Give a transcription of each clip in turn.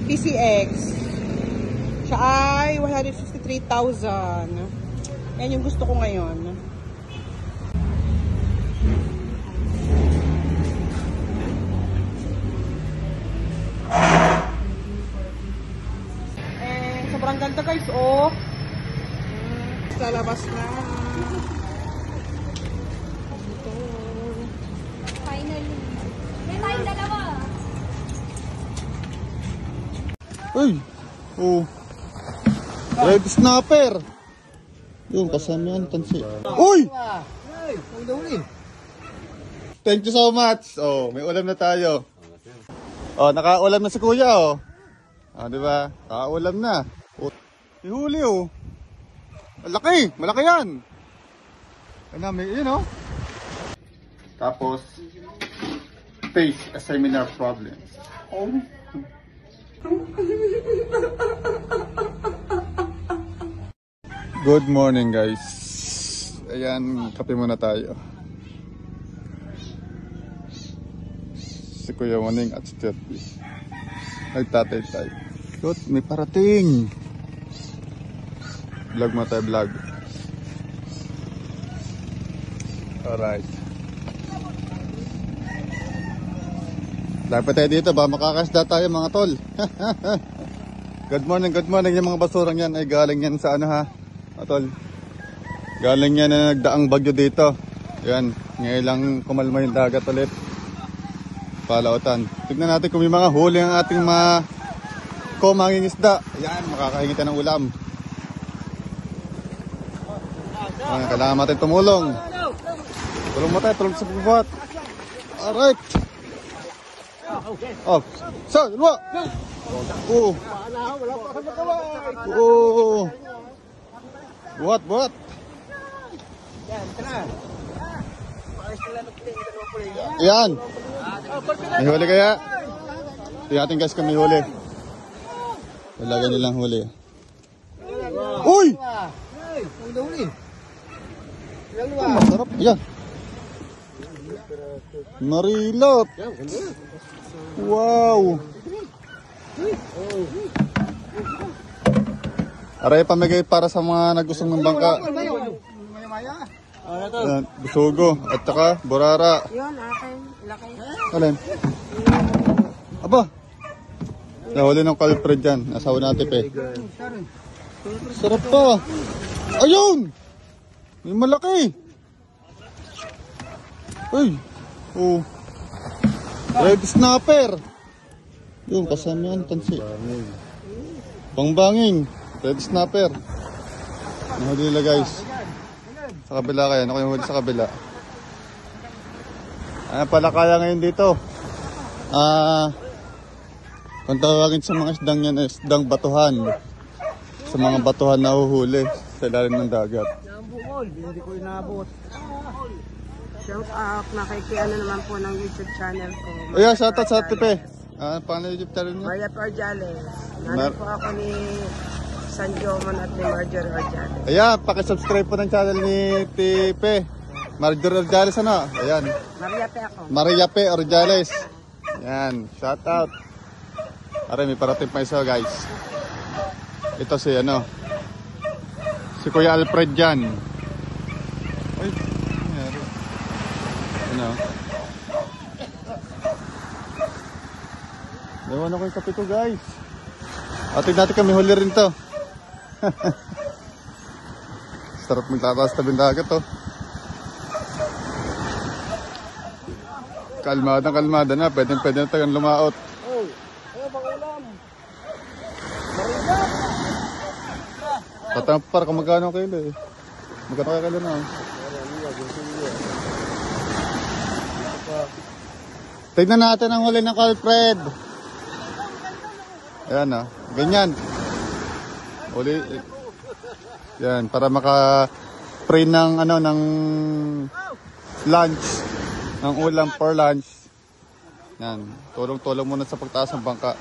PCX. Siya ay 153,000. Yan yung gusto ko ngayon. Sobrang ganda guys, oh. Lalabas na. Ito. Finally. May tayong dalawa. Uy! Oh. Red snapper! Yung kasama yan, tansi. Uy! Thank you so much. Oh, may ulam na tayo. Oh, nakaulam na si kuya, oh. Ah, di ba? Nakaulam na. Oh, ihuli, oh. Malaki! Malaki yan! Ano, may, yun, oh. Tapos, face a seminar problems. Oh. Good morning, guys. Ayan, kape muna tayo. Si Kuya Waning at si Cherby. Nagtatay tayo. Good, may parating. Vlog mo tayo, vlog. Alright. Dapat tayo dito ba? Makakasda tayo mga tol. Good morning, good morning. Yung mga basurang yan ay galing yan sa ano ha, mga tol. Galing yan na nagdaang bagyo dito. Yan, ngayon lang kumalma yung dagat ulit. Palautan. Tignan natin kung may mga huli ang ating mga kumanging isda. Yan, makakahingi tayo ng ulam. Kailangan natin tumulong. Tulong mo tayo, tulong sa pagbuhat. Alright. Oh, so, dalawa. Oh. Oh. Buhat. Yan. May huli kaya? Tingnan guys kung may huli. Talaga nilang huli. Uy! Masarap. Yan. Marilot. Wow. Aray pamigay para sa mga nagusong ng bangka. Busugo at saka burara. Yun, akin. Laki. Alin? Aba. Nahuli ng culprit dyan. Nasawa natin eh. Sarap pa. Ayun! May malaki. Uy. Oh. Red snapper. Yung kasama yan, tansi. Pangbanging. Red snapper. Nahuli nila guys. Sa kabila kaya. Ako yung huli sa kabila. Ayan pala kaya ngayon dito. Kung tawagin sa mga isdang yan, isdang batuhan. Sa mga batuhan na huhuli sa ilalim ng dagat. Hindi ko inabot. Shout out, nakikiano naman po ng YouTube channel ko. Ayan, shout out sa Tipe. Paano YouTube channel niyo? Maria Orjales. Nanay po ako ni San Joman at ni Marjorie Orjales. Ayan, pakisubscribe po ng channel ni Tipe. Marjorie Orjales ano? Ayan. Maria P ako. Maria P. Orjales. Ayan, shout out. Aray, may parating pa isa guys. Ito si ano. Si Kuya Alfred dyan. Ay, nangyari. Ano? Ewan ako yung kape ko guys. Atin natin kami huli rin to. Sarap magtataas tabi ng dagat to. Kalmada na. Pwede na tayo lumaot. Patang para kung magkano kilo eh. Magkano kaya kilo na? Tignan natin ang huli ng culprit. Ayan ah. Ganyan. Huli. Yan. Para maka-print ng ano, ng lunch. Ng ulam for lunch. Yan. Tulong-tulong muna sa pagtaas ng bangka.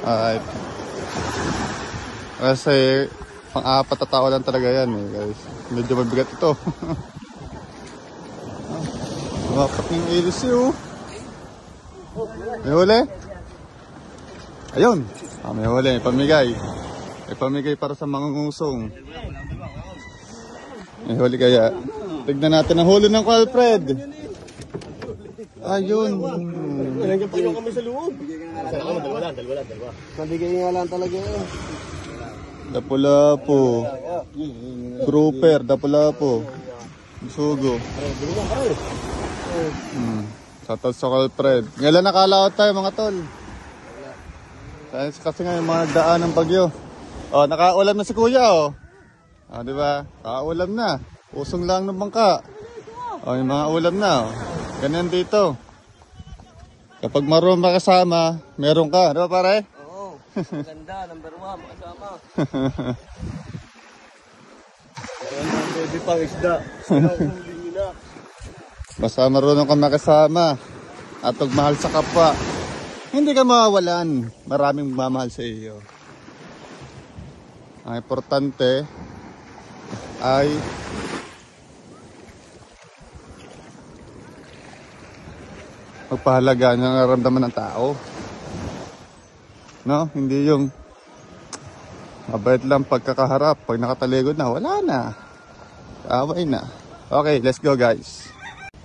Alright. Kasi pang-apat na tao lang talaga yan eh guys. Medyo mabigat ito. Mapat ng ilis eh oh. May huli? Ayun. May huli. May pamigay. May pamigay para sa mangungusong. May huli kaya. Tignan natin ang huli ng Alfred. Ayun. Nandiyan kami sa loob. Dalawa. Nabigay nga lang talaga yun. Dapo-lapo. Grouper, dapo-lapo. Sugo. Shoutout sa Alfred. Ngayon nakalaot tayo mga tol. Kasi nga yung mga nagdaan ng bagyo. Oh, nakaulam na si kuya oh. Ah, di ba? Nakaulam na. Usong lang ng bangka. Oh, yung mga ulam na oh. Ganyan dito. Kapag marunong makasama, meron ka. Di ba pare? Oo. Maganda. Number 1. Makasama. Baby pang isda. Basta marunong ka makasama. At magmahal sa kapwa. Hindi ka mawawalan. Maraming mamahal sa iyo. Ang importante ay magpahalaga ng nararamdaman ng tao. No? Hindi yung mabait lang pagkakaharap. Pag nakataligod na, wala na. Away na. Okay, let's go guys.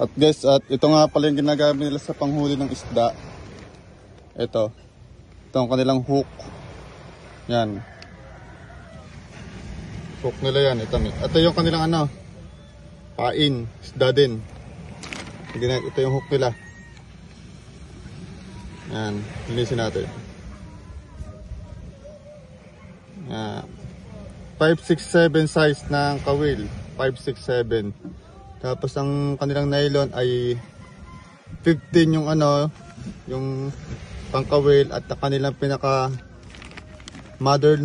At guys, at ito nga pala yung ginagamit nila sa panghuli ng isda. Ito. Ito ang kanilang hook. Yan. Hook nila yan. Ito yung kanilang ano. Pain. Isda din. Ito yung hook nila. Yan. Linisin natin. Yan. 5, 6, 7 size ng kawil. 5, 6, 7. Tapos ang kanilang nylon ay 15 yung ano. Yung pangkawil at kanilang pinaka mother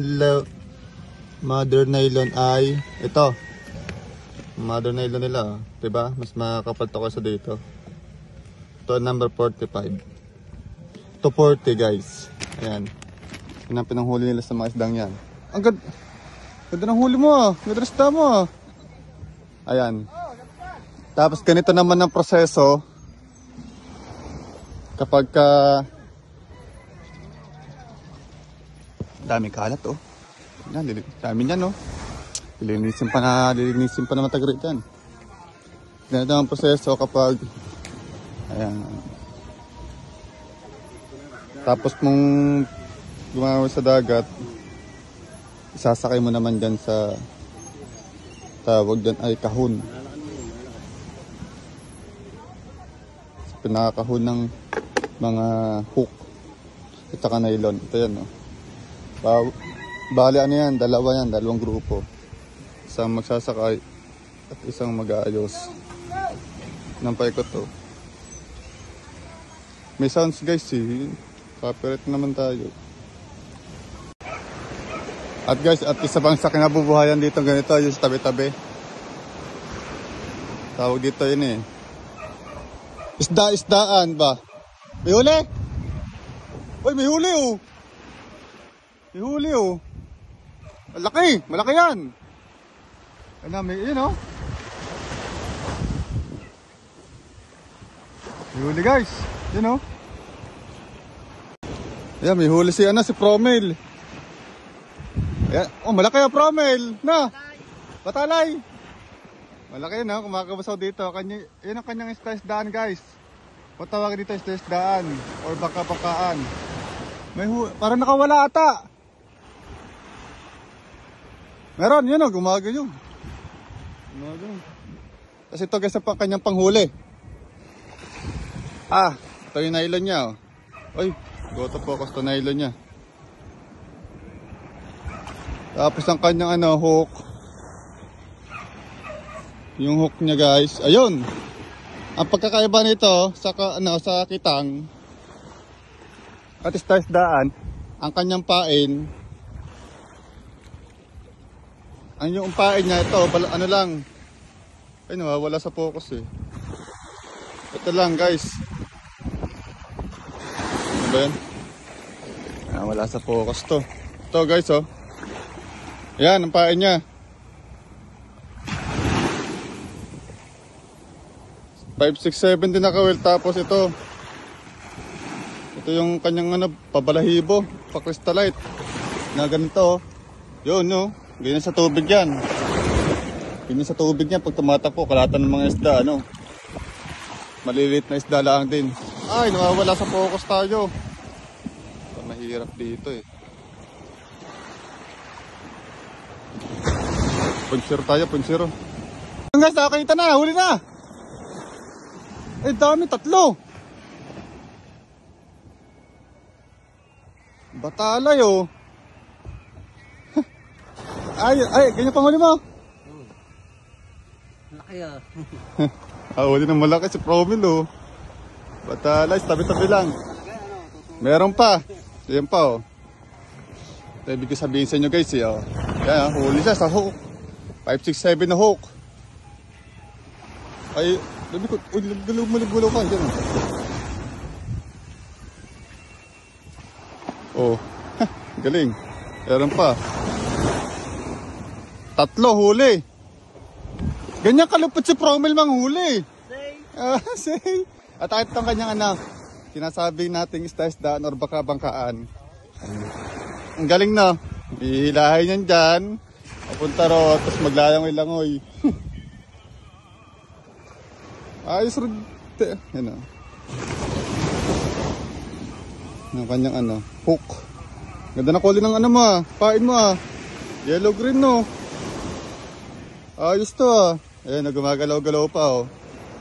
nylon ay ito. Mother nylon nila, 'di ba? Mas makakapal to kasi dito. Ito number 45. Ito 40 guys. Ayan. Yan ang pinanghuli nila sa mga isdang yan. Ang ganda ng huli mo ah. Ganda ng isda mo ah. Ayan. Tapos ganito naman ang proseso kapag daming kalat oh. Yan, dami niyan oh. Lilinisin pa na matagal yan. Ganito ang proseso kapag ayan. Tapos mong gumamit sa dagat, isasakay mo naman dyan sa tawag dyan ay kahon. Sa pinakakahon ng mga hook at saka nylon. Ito yan oh. Bali ano yan, dalawang grupo. Isang magsasakay at isang mag-aayos ng paikot to. May sounds guys eh. Copyright naman tayo. At guys, at isa pang sa kinabubuhayan dito ganito, yung tabi-tabi. Tawag dito yun eh. Isda-isdaan ba? May huli? Uy, may huli oh. May huli oh. Malaki! Malaki yan! Ano, may yun oh. May huli guys. Yun oh. Ayan, may huli si Promel. Ayan. Oh, malaki ang Promel. Na! Batalay! Malaki na, kumakabasaw dito. Yun ang kanyang isda-isdaan guys. Kung tawagin dito isda-isdaan. Or baka-bakaan. Parang nakawala ata. Meron, yun o, gumagayong. Tapos ito guys ang kanyang panghuli. Ah, ito yung nylon niya o. Uy, go to focus to nylon niya. Tapos ang kanyang hook. Yung hook niya guys, ayun. Ang pagkakaiba nito sa sa kitang at isda-isdaan, ang kanyang pain, ang yung pain niya ito, ano lang. Ay, nawawala sa focus eh. Ito lang guys. Ano ba yan? Nawawala sa focus to. Ito guys oh. Yan, ang pain niya. 5, 6, 7 din nakawil. Tapos ito yung kanyang pabalahibo. pa-crystallite. Na ganito. Yun, no? Ganyan sa tubig yan. Ganyan sa tubig yan. Pag tumatakbo, kalatan ng mga isda, ano? Maliliit na isda lang din. Ay, nawawala sa focus tayo. Mahirap dito eh. Punsiro tayo, punsiro. Guys, nakakita na, huli na. Eh, dami, 3. Batalay oh. Ay, ganyan pang huli mo. Laki ah. Huli ng malaki si Promil oh. Batalay, tabi-tabi lang. Meron pa. Yan pa oh. Ito ibig sabihin sa inyo guys eh oh. Yan huli siya sa hook. 5, 6, 7 na hook. Ay, sabi ko, gulaw ka dyan oh. Galing. Meron pa. 3 huli. Ganyan kalupit si Promil mang huli. Say. At kahit itong kanyang anak, sinasabi nating isda-isdaan or baka-bangkaan. Ang galing na. Ihilahin yan dyan. Papunta ro, tapos maglayang-ilangoy. Ayos rin. Yan o. Ang kanyang ano, hook. Ganda na kulay ng ano mo ah. Pain mo ah. Yellow green no. Ayos to ah. Ayan, gumagalaw-galaw pa oh.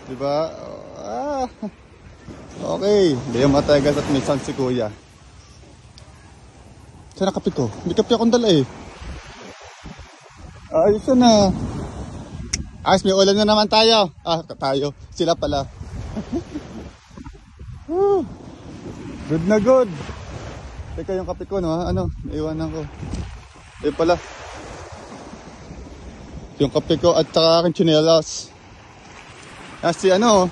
Diba? Ah. Okay. Hindi yung matagas at may sun si kuya. Saan nakapit ko? May kapi akong dala eh. Ayos na. Ayos, may ulam na naman tayo. Ah, tayo. Sila pala. Good na good. Teka yung kape ko no ha? Ano? Naiwanan ko. Eh pala. Yung kape ko at saka aking tsinelas. Ah, si ano?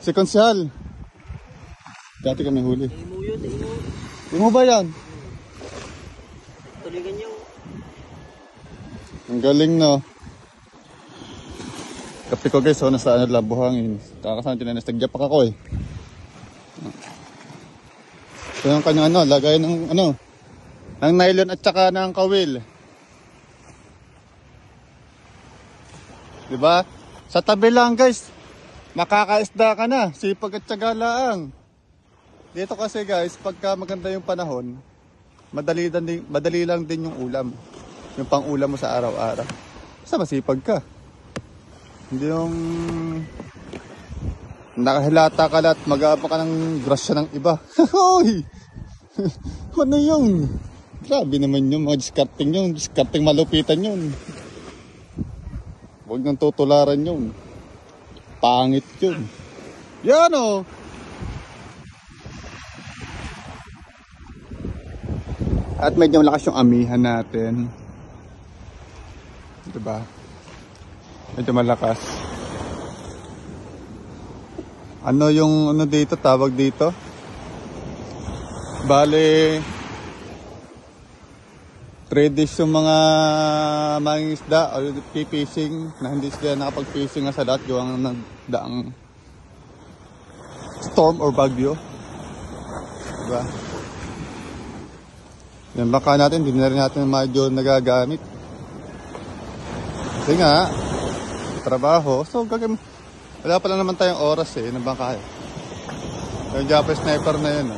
Si Konsehal. Dati kami huli. Imo yun, imo. Imo ba yan? Tuligan nyo. Ang galing no. Kape ko guys, nasa ano lang, buhangin. Kakasama tinanas, tagyapak ako eh. Ito yung kanyang ano, lagay ng ano, ng nylon at saka ng kawil. Diba? Sa tabi lang guys, makakaisda ka na, sipag at syaga lang. Dito kasi guys, pagka maganda yung panahon, madali lang din yung ulam. Yung pang ulam mo sa araw-araw. Basta masipag ka. Hindi yung nakahilata ka lahat, mag-aapa ka ng grasya ng iba. Hoy! Ano yung? Grabe naman yung mga discarding malupitan yun. Huwag nang tutularan yun. Pangit yun. Yan o! At medyo malakas yung amihan natin. Diba? Medyo malakas. Ano yung ano dito, tawag dito? Bale 3 days yung mga mangingisda o fishing na hindi sila nakapag-fishing nga sa lahat yung nagdaang storm or bagyo. Diba? Yan baka natin, hindi na rin natin medyo nagagamit. Kasi nga, trabaho. So, wala pa lang naman tayong oras eh, ng bangka. Yung Japanese sniper na yun.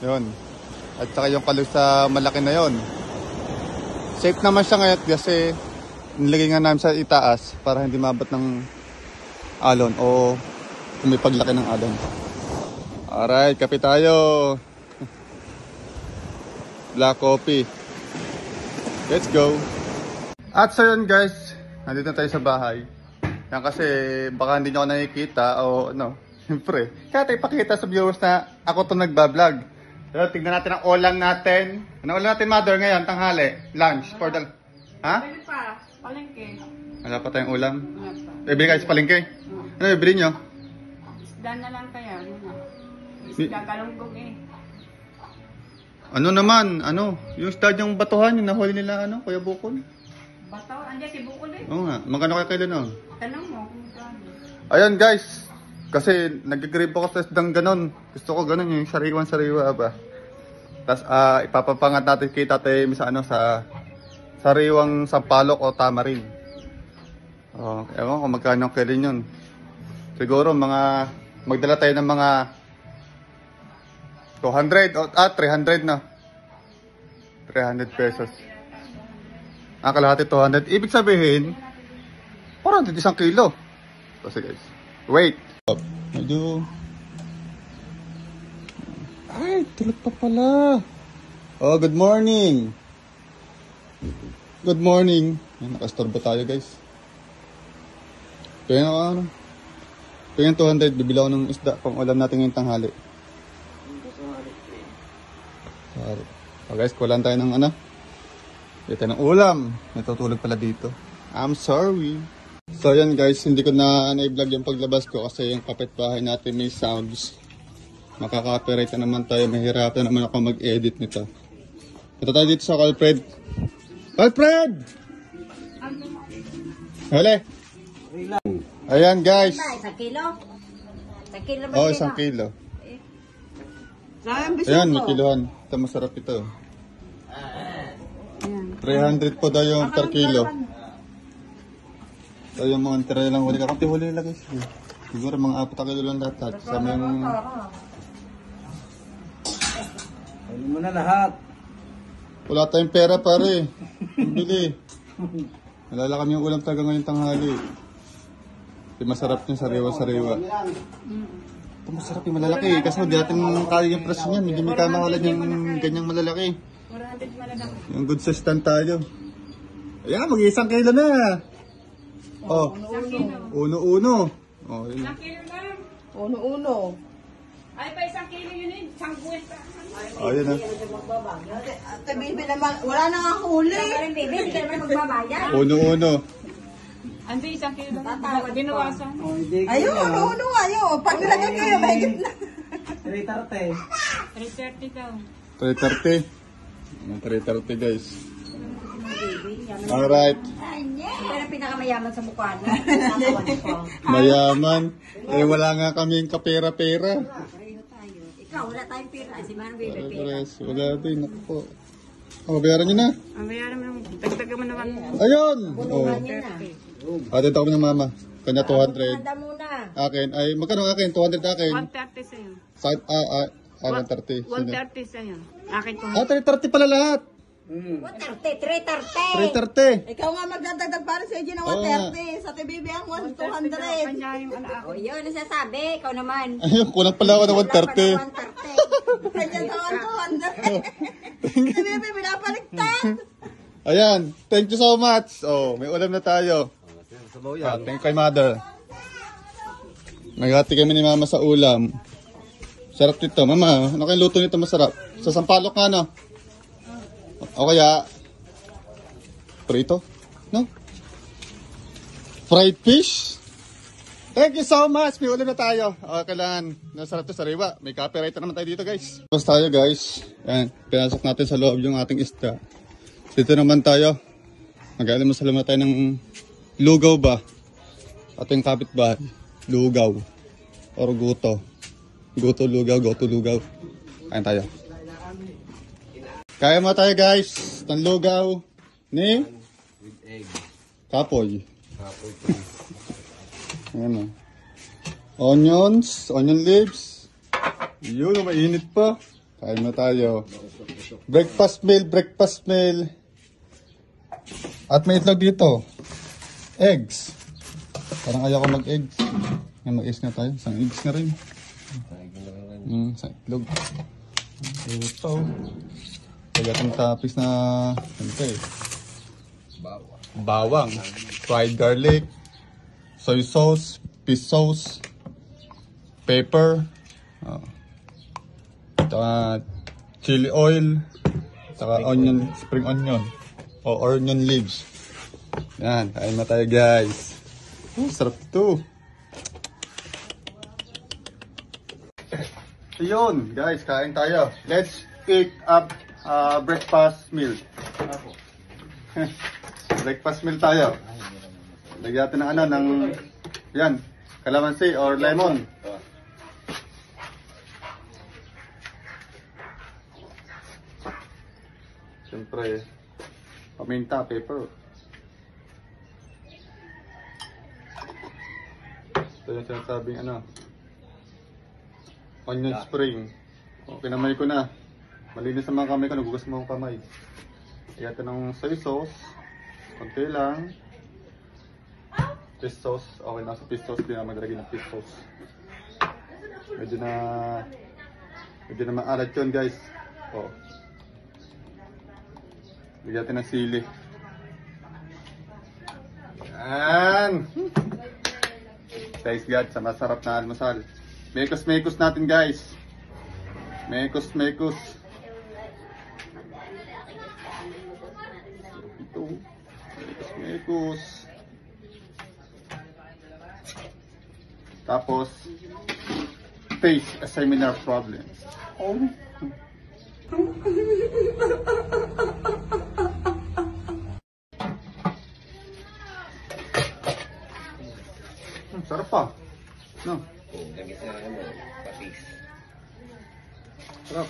Yun. At saka yung kalos sa malaki na yun. Safe naman siya ngayon kasi nilagay nga namin sa itaas para hindi mabot ng alon o kung may paglaki ng alon. Alright, kape tayo. Black coffee. Let's go. At so yun guys, nandito na tayo sa bahay. Yan kasi baka hindi nyo ako nakikita o ano, siyempre. Kaya tayo pakita sa viewers na ako itong nagbablog. Pero tignan natin ang ulam natin. Ano ulam natin mother ngayon, tanghali? Lunch for the... Ha? Pwede pa, palengke. Wala pa tayong ulam? Wala pa. Bibili kayo sa palengke? Ano bibili nyo? Isda na lang kaya. Isda galunggong eh. Ano naman? Ano? Yung stadyong batuhan, yung nahuli nila ano, Kuya Bukol? Bataw, andyan si Bukol eh. Oo nga. Magkano kayo kailan nun? Tanong mo kung saan. Ayan guys. Kasi nag-grip ako sa isdang ganon. Gusto ko ganon yung sariwan-sariwa ba. Tapos ipapapangat natin kay Tatay sa ano sa sariwang sampalok o tamarin. Oh, ewan ko magkano kailan yun. Siguro mga magdala tayo ng mga 200 o 300 na. 300 pesos. Ang kalahati 200. Ibig sabihin, parang 1 kilo. Kasi guys, wait. Medyo... Ay, tulog pa pala. Oh, good morning. Good morning. Nakastorbo tayo guys. Kaya ano? Kaya 200, bibili ako ng isda pang ulam natin ngayong tanghali. Sorry. So guys, kulang tayo ng ano? Dito ng ulam. Natutulog pala dito. I'm sorry. So yan guys, hindi ko na i-vlog yung paglabas ko kasi yung kapitbahay natin may sounds. Makaka-copyright na naman tayo. Mahirapan naman ako mag-edit nito. Punta tayo dito sa Alfred. Alfred! Huli! Ayan guys. Isang kilo? Isang kilo ba? Oh, 1 kilo. Ayan, may kilohan. Ito masarap ito. 300 po daw yung per kilo. So yung mga tira lang huli. Kakunti huli lang guys. Siguro mga 4 kilo lang lahat. Sama yung... Ano mo na lahat? Wala tayong pera pare. Bili. Nalala kami yung ulam talaga ngayong tanghali. Masarap yung sariwa-sariwa. Ito masarap yung malalaki. Kasi hindi natin kaya yung presyo niyan. Hindi may kamahalan yung ganyang malalaki. Yung good size tayo. Ayan, mag-1 kilo na. Oh, uno-uno. Oh, yun. Uno-uno. Ay, pa 1 kilo yun eh. 50. Oh, yun na. Ate Bibi naman, wala na nga huli. Parang baby, hindi ka naman magbabayad. Uno-uno. Ando 1 kilo. Binawasan. Ayun, uno-uno nga yun. Pag nilagay kayo, mahigit na. 330 daw. 330. 330 guys. Alright. Pero pinakamayaman sa mukha niya. Mayaman. Eh wala nga kaming kapera-pera. Ikaw, wala tayong pera. Si Manong Baby pera. Pares, wala din. Ako po. Oh, bayaran nyo na. Ang bayaran mo naman. Dagdagan mo naman. Ayun! Oh. Atin ako ng mama. Kanya 200. Handa muna. Akin. Ay, magkano akin? 200 akin. 130 sa'yo. 130. 130 sa'yo. Akin ko. 330 pala lahat. 130, 330. 330. Ikaw nga magdadagdag para sa Eji ng Oo 130. Sa Ate Bibi ang 200. Kanya yung anak ako. Yun, nasasabi. Ikaw naman. Ayun, kulang pala ako ng 130. Kanya naman 200. Ate Bibi, pinapaliktad. Ayan, thank you so much. Oh, may ulam na tayo. Thank you kay mother. Naghati kami ni mama sa ulam. Sarap nito. Mama, ano kayong luto nito masarap? Sa sampalok nga, no? O kaya, prito? No? Fried fish? Thank you so much. May ulam na tayo. O, kailangan. Nasarap to sariwa. May copyright na naman tayo dito, guys. Tapos tayo, guys. Ayan, pinasok natin sa loob yung ating isda. Dito naman tayo. Mag-alam mo sa laman tayo ng lugaw ba? Ating kapitbahay. Lugaw. Or guto. Guto, lugaw, goto, lugaw. Kain tayo. Kaya mo tayo guys, ng lugaw ni with egg. Kapoy. Kapoy po. Ayan o. Onions, onion leaves. Yun, mainit pa. Kaya mo tayo. Breakfast meal. At may itlog dito. Eggs. Parang ayaw ko mag-eggs. Mag-eggs na tayo. Isang eggs na rin. Isang itlog. Ito. Kaya itong tapis na bawang, fried garlic, soy sauce, fish sauce, pepper, chili oil, saka onion, spring onion o onion leaves. Yan, kain na tayo guys. Sarap ito. Ayun guys, kain tayo. Let's eat up breakfast meal. Breakfast meal tayo. Lagyan natin ng ano, ng yan, calamansi or lemon. Siyempre, paminta, pepper. Ito yung sinasabing onion spring. O, kinamay ko na. Malinis ang mga kamay ko, nagugas mo ang kamay. Kaya ito ng soy sauce. Konti lang. Fish sauce. Okay na sa fish sauce, di na maglagay ng fish sauce. Medyo na maalat yun guys. O. Bigyan natin ng sili. Yan! Thanks God sa masarap na almusal. Mekos natin guys. Mekos. Ito. Mekos. Tapos, face a seminar problems. Oh. Sarap pa. No? Sarap.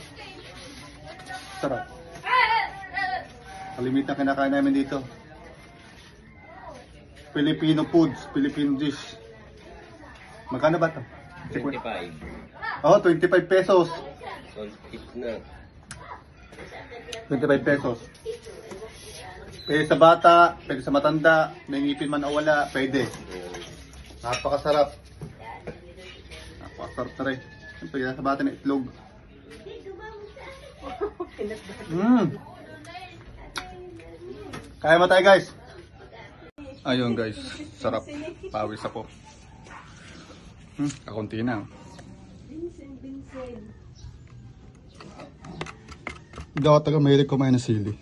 Sarap. Kalimitan kinakain namin dito. Filipino foods, Filipino dish. Magkano ba ito? 25. Oh, 25 pesos. Salt tip na. 25 pesos. Pwede sa bata, pwede sa matanda, may ngipin man o wala, pwede. Napakasarap. Napakasarap na rin. Siyempre, sa bata na itlog. Kaya mo tayo guys. Ayun guys, sarap. Pawis ako. Kakunti na. Hindi ako taga mahilig kumain ng sili.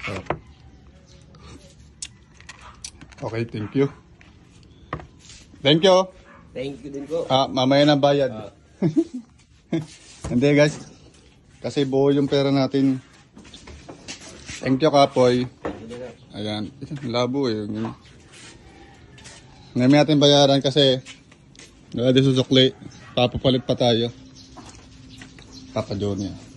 Sarap. Okay, thank you. Thank you. Thank you din po. Mamaya na bayad. Hindi guys. Kasi buo yung pera natin. Thank you, Kapoy. Ayan. Labo eh. Ngayon natin bayaran kasi wala din susukli. Papapalit pa tayo. Papa Johnny.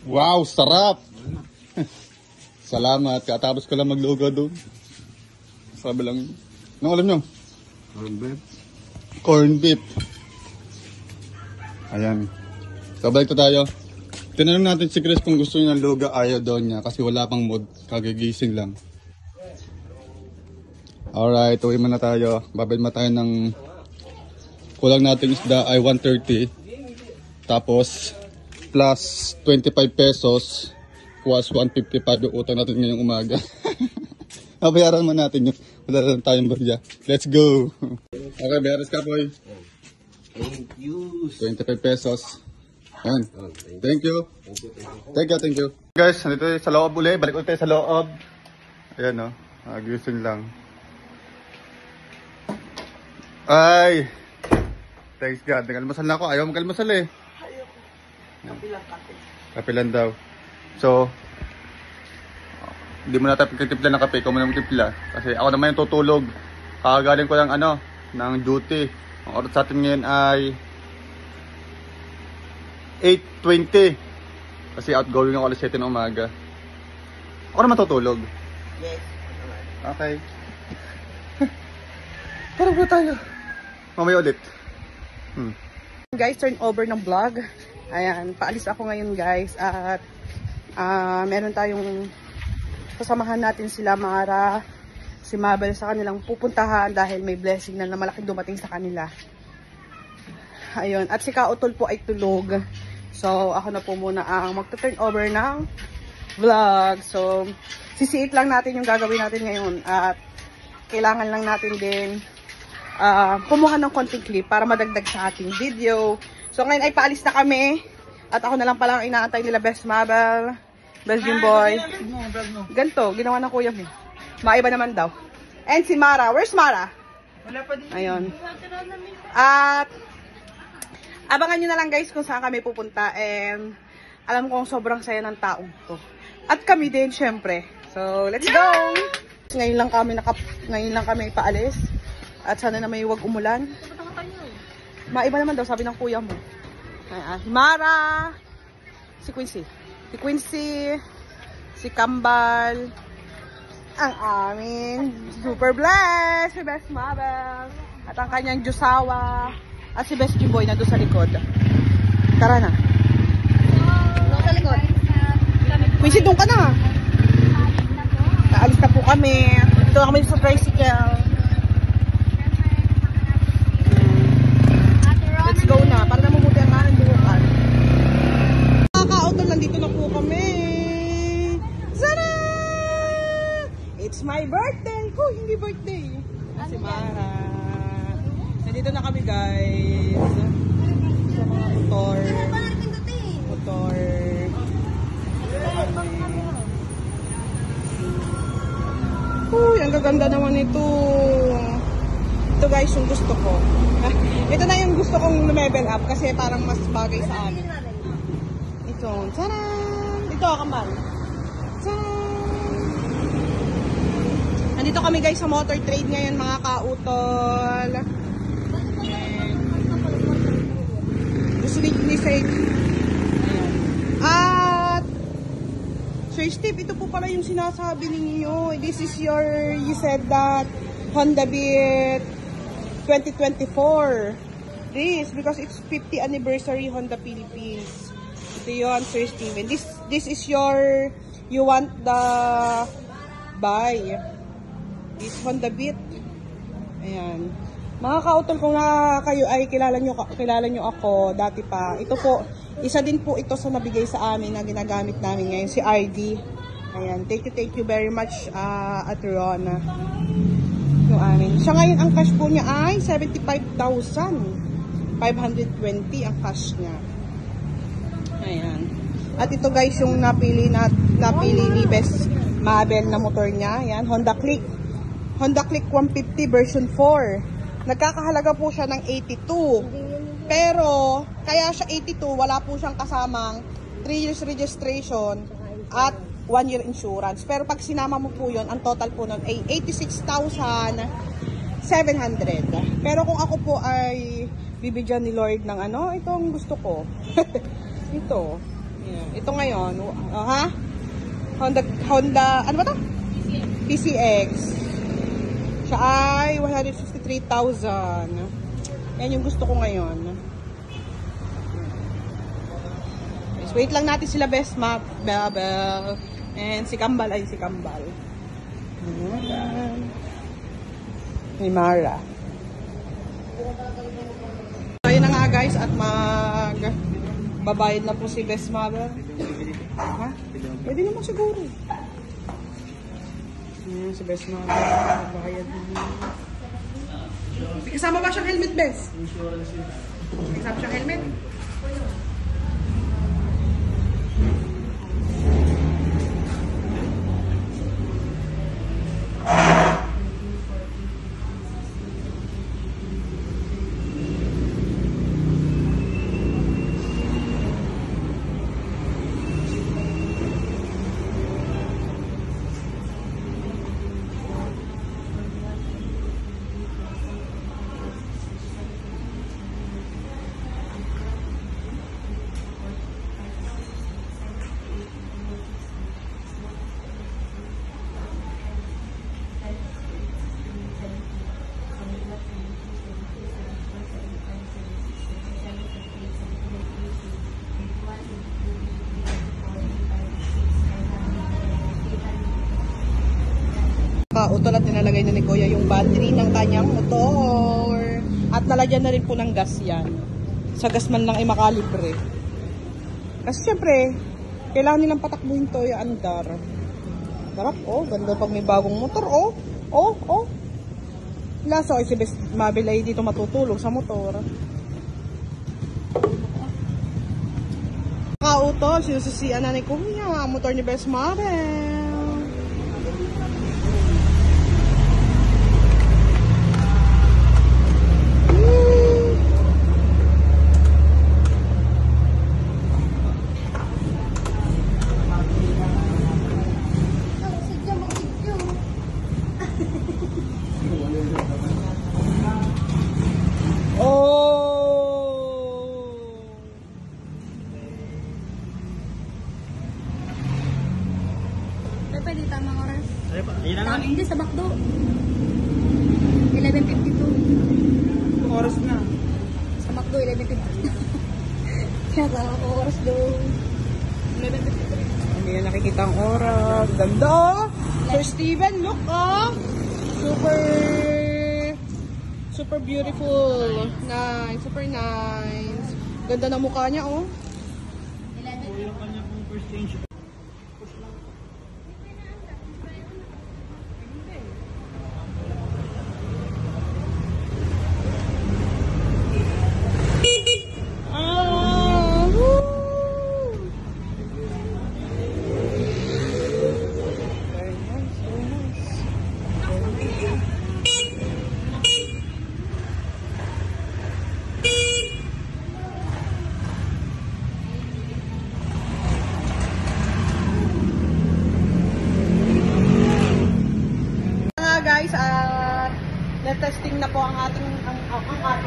Wow, sarap! Salamat. Katapos ko lang maglugaw doon. Sabi lang. Anong alam nyo? Corn beef. Corn beef. Ayan. So, balik to tayo. Tinanong natin si Chris kung gusto niya ng luga. Ayaw daw niya kasi wala pang mood. Kagigising lang. Alright, uwi muna tayo. Babayad mo tayo ng kulang natin isda ay 130. Tapos plus 25 pesos was 155 yung utang natin ngayong umaga. Nabayaran mo natin yun. Wala lang tayong barya. Let's go! Okay, bayaras ka po. Thank you. 25 pesos. Ayan. Thank you. Thank you. Guys, nandito sa loob ulit. Balik ulit tayo sa loob. Ayan o. Gising lang. Ay! Thanks God. Nag-almasal na ako. Ayaw mag-almasal eh. Kape lang daw. So, hindi mo na tayo pagkatipla ng kape. Ikaw mo na magtipla. Kasi ako naman yung tutulog. Kakagaling ko lang ng duty. Ang oras sa atin ngayon ay 8:20. Kasi outgoing ako alas 7 ng umaga. Ako naman tutulog. Yes. Okay. Parang ba tayo? Mamaya ulit. Guys, turn over ng vlog. Ayan, paalis ako ngayon guys. At meron tayong kasamahan natin sila Mara, si Mabel sa kanilang pupuntahan dahil may blessing na malaking dumating sa kanila. Ayun, at si Kautol po ay tulog. So, ako na po muna ang magta-turn over ng vlog. So, sisiit lang natin yung gagawin natin ngayon. At kailangan lang natin din kumuha ng konting clip para madagdag sa ating video. So, ngayon ay paalis na kami. At ako na lang pala ang inaantay nila Best Mabel, Best Jimboy. Ganto, ginawa ng kuya mo. Maiba naman daw. And si Mara. Where's Mara? Wala pa din. Ayun. At abangan nyo na lang guys kung saan kami pupunta. And alam kong sobrang saya ng taong to. At kami din syempre. So, let's go! ngayon lang kami paalis. At sana na may huwag umulan. Maiba naman daw, sabi ng kuya mo. Mara, si Quincy, si Kambal, ang aming super blessed, si Best Mabel, at ang kanyang Diyosawa, at si Best Jimboy na doon sa likod. Tara na. Doon sa likod. Quincy, doon ka na. Naalis na po kami. Dito na kami sa tricycle. Let's go na. Para na mamuti ang aming buhukan. Kaka-auto, nandito na po kami. Zara! It's my birthday! Ko, hindi birthday. Si Mara. Nandito na kami, guys. Sa mga motor. Motor. Uy, ang gaganda naman ito. Ito guys, yung gusto ko. Ito na yung gusto kong level up kasi parang mas bagay sa amin. Ito. Tcharam! Ito, Kambal. Tcharam! Nandito kami guys sa motor trade ngayon, mga kautol. Gusto ni Safe. At Sir Steve, ito po pala yung sinasabi ninyo. This is your, you said that Honda Beat 2024. This, because it's 50th anniversary Honda Philippines. Ito yun, Sir Steven. This is your, you want the buy. This Honda Beat. Ayan. Mga kautol, kung na kayo ay kilala nyo ako dati pa. Ito po, isa din po ito sa nabigay sa amin na ginagamit namin ngayon, si RD. Ayan, thank you very much at Ron. Yung amin. Siya ngayon, ang cash po niya ay 75,520 ang cash niya. Ayan. At ito guys, yung napili ni Best Mabel na motor niya. Ayan, Honda Click. Honda Click 150 version 4. Nagkakahalaga po siya ng 82. Pero, kaya siya 82, wala po siyang kasamang 3 years registration at 1 year insurance. Pero pag sinama mo po yun, ang total po nun ay 86,700. Pero kung ako po ay bibigyan ni Lord ng ano, itong gusto ko. Ito. Yeah. Ito ngayon. Honda, ano ba to? PCX. Siya ay 153,000. Yan yung gusto ko ngayon. Wait lang natin sila Best Mabel and si Kambal ay si Kambal. Ni Mara. Ayun na nga guys at babayad na po si Best Mabel. Ha? Pwede naman siguro. Ayan si Best Mabel. Babayad na. Kasama ba siyang helmet, Bes? Kasama siyang helmet? Utol at nilalagay na ni Kuya yung battery ng kanyang motor. At nalagyan na rin po ng gas yan. Sa gas man lang ay makalibre. Kasi syempre, kailangan nilang patakbuhin to yung andar. Darap, oh. Ganda pag may bagong motor, oh. Oh, oh. Lasa ay si Best Mabel ay dito matutulog sa motor. Kautol, sinusisian na ni Kuya. Motor ni Best Mabel. pwede tamang oras. Ay pa, yun na nga. Hindi, sa McDo. 11:52. Oras na. Sa McDo, 11:52. Kaya sa ako oras doon. 11:53. Hindi na nakikita ang oras. Ganda oh! Sir Steven, look oh! Super beautiful. Nice. Super nice. Ganda ng mukha niya oh. Yung kanya pong first change. Ah, woo! Very nice, very nice. Nga guys, na-testing na po ang ating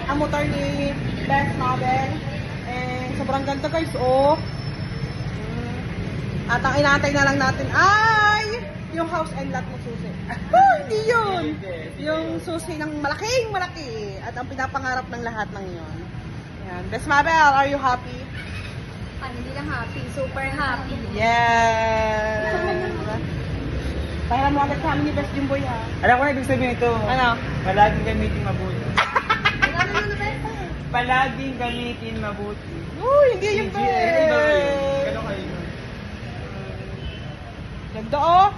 ang motor ni Best Mabel. And sobrang ganda guys, oh. At ang inaantay na lang natin ay yung house and lot ng susi. Oh, hindi yun! Yung susi ng malaking malaki. At ang pinapangarap ng lahat ng yun. Yan. Best Mabel, are you happy? Hindi lang happy, super happy. Yes! Pahiram mo agad sa amin ni Best Jumboy ha. Alam ko na ibig sabihin ito. Ano? Palaging gamitin mabuti. Ano na best? Palaging gamitin mabuti. Uy, hindi yung Iba ba yun? Best! Gano'n kayo yun? Ganda oh!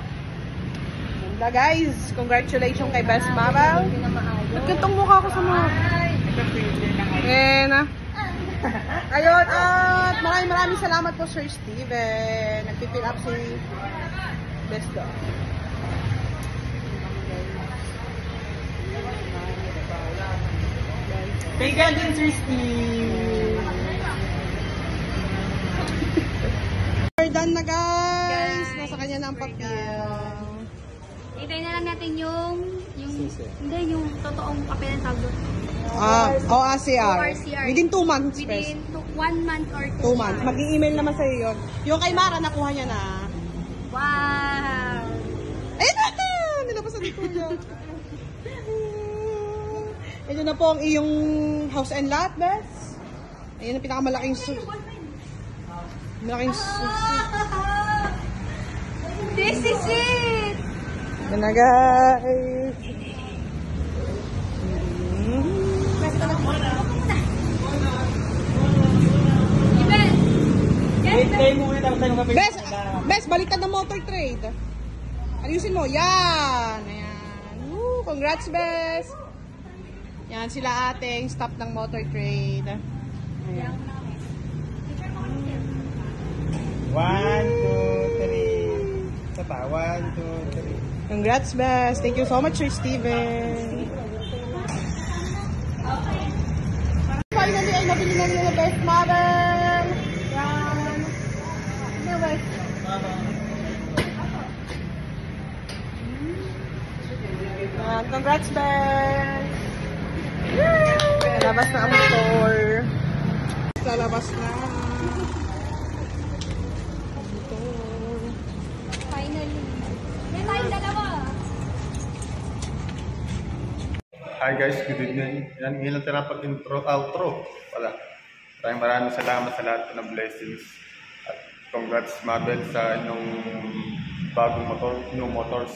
Ganda guys! Congratulations kay Best Mabel. Hindi na maayos. Ba't gantong mukha ko sa mga... Ito pwede lang kayo. Ayan ah. Ayun, at maraming salamat po Sir Steven. Nagpipill up si Best Dog. Thank you din, Sir Steve. We're done na guys! Guys, Nasa kanya na ang papel. Itay na lang natin yung hindi, yung totoong papel ng tawag doon. ORCR. ORCR. Within 2 months, Best. Within 1 month or 2 months. Mag-i-email naman sa'yo yun. Yung kay Mara, nakuha niya na. Wow! Ayun na! Nilapasan ni Kuya. Ito na po ang iyong house and lot, Bes. Ayun ang pinakamalaking malaking This is it! Ito na, guys. Wait, kayo muna tapos tayo kapag... Bes, baliktad ng motor trade. Ayusin mo. Yan. Ayan. Woo, congrats, Bes. Yan, sila ating staff ng motor trade. Ayan. 1, 2, 3. Isa pa, 1, 2, 3. Congrats, Bes. Thank you so much, Sir Steven. Finally, ay nabili na nila Best Mother. Yan. Ano, Bes? Yan. Congrats, Bes. Lalabas na ang motor. Lalabas na. Finally. May tayong dalawa. Hi guys, good evening. Yan, ngayon lang tayo pag-intro, outro. Wala. Maraming salamat sa lahat ng blessings. At congrats Mabel sa inyong bagong motor, new motors.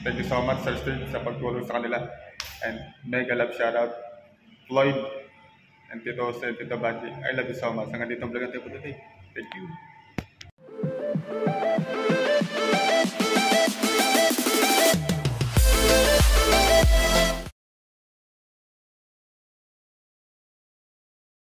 Thank you so much Sir Steve sa pagtulong sa kanila. And mega love shoutout Floyd and Tito Jose, Tito Banji. I love you so much. Hanggang dito ang vlog natin po today. Thank you.